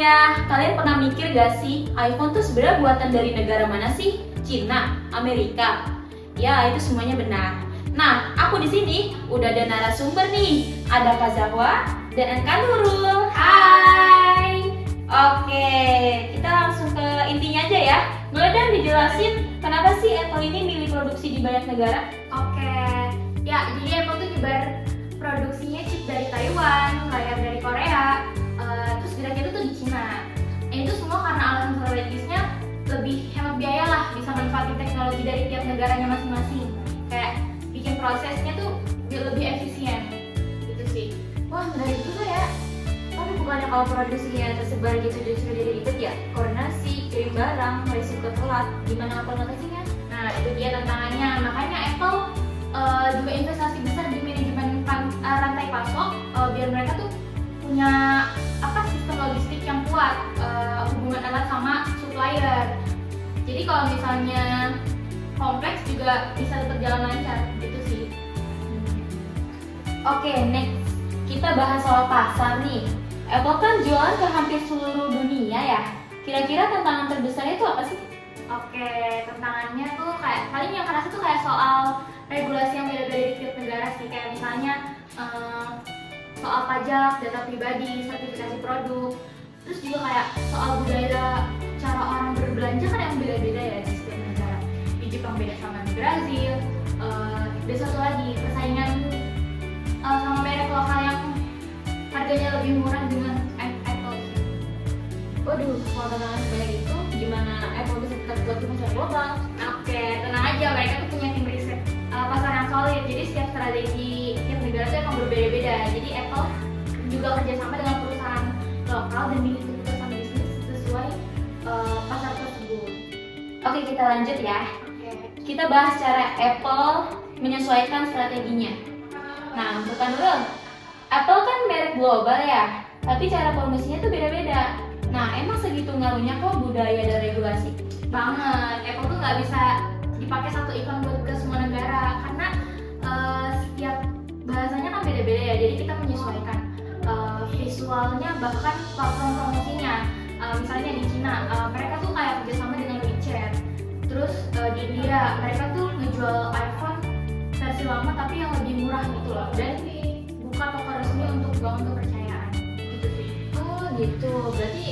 semuanya, kalian pernah mikir gak sih iPhone tuh sebenarnya buatan dari negara mana sih? Cina, Amerika? Ya, itu semuanya benar. Nah, aku di sini udah ada narasumber nih. Ada Kak Zahwa dan Kak Nurul. Hai. Oke, kita langsung ke intinya aja ya. Boleh dong dijelasin kenapa sih Apple ini milih produksi di banyak negara? Oke, ya jadi Apple tuh nyebar produksinya chip dari Taiwan, layar dari Korea, terus geraknya itu tuh di Cina. Itu semua karena alasan strategisnya lebih hemat biaya lah, bisa manfaatin teknologi dari tiap negaranya masing-masing. Kayak bikin prosesnya tuh lebih efisien, gitu sih. Wah, menarik juga ya. Tapi bukannya kalau produksinya tersebar gitu justru jadi ribet ya? Koordinasi, kirim barang, resiko telat, gimana Apple ngatasinya? Nah, itu dia tantangannya. Makanya Apple juga investasi besar di manajemen rantai pasok, biar mereka tuh punya sistem logistik yang kuat, hubungan erat sama supplier. Jadi kalau misalnya kompleks juga bisa tetap jalan lancar, gitu sih. Oke, next. Kita bahas soal pasar nih. Apple kan jualan ke hampir seluruh dunia ya. Kira-kira tantangan terbesarnya itu apa sih? Oke, tantangannya tuh kayak paling yang kerasa tuh kayak soal regulasi yang beda-beda di tiap negara sih. Kayak misalnya soal pajak, data pribadi, sertifikasi produk. Terus juga kayak soal budaya, cara orang berbelanja kan yang beda-beda ya di setiap negara. Di Jepang beda sama di Brazil. Dan satu lagi persaingan sama merek lokal yang harganya lebih murah dengan Apple. Waduh, kalau tantangan sebanyak itu, gimana Apple bisa tetap buat di pasar global? Oke, tenang aja, mereka tuh punya tim riset pasar yang solid. Jadi setiap strategi tiap negara tuh emang berbeda-beda. Jadi Apple juga kerjasama dengan perusahaan lokal dan bikin keputusan bisnis sesuai pasar tersebut. Oke, kita lanjut ya. Oke. Kita bahas cara Apple menyesuaikan strateginya. Nah, untuk Kak Nurul, Apple kan merek global ya, tapi cara promosinya tuh beda-beda. Nah, emang segitu ngaruhnya kok budaya dan regulasi? Banget, Apple tuh nggak bisa dipakai satu iklan buat ke semua negara karena setiap bahasanya kan beda-beda ya. Jadi kita menyesuaikan visualnya, bahkan platform promosinya. Misalnya di Cina, mereka tuh kayak kerjasama dengan WeChat. Terus di India, mereka tuh ngejual iPhone versi lama tapi yang lebih murah gitu loh. Dan buka toko resmi untuk bangun kepercayaan. Gitu sih. Oh gitu, berarti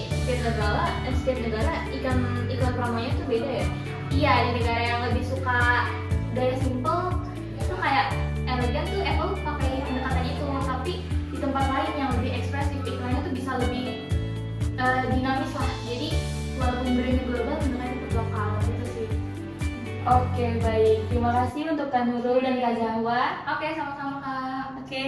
setiap negara iklan promonya tuh beda ya? Iya, di negara yang lebih suka gaya simple itu kayak elegan tuh Apple pakai pendekatan itu, tapi di tempat lain yang lebih ekspresif iklannya tuh bisa lebih dinamis lah. Jadi walaupun brandnya global, pendekatannya tetap lokal gitu sih. Oke, baik. Terima kasih untuk Kak Nurul dan Kak Zahwa. Oke, sama-sama Kak. Oke.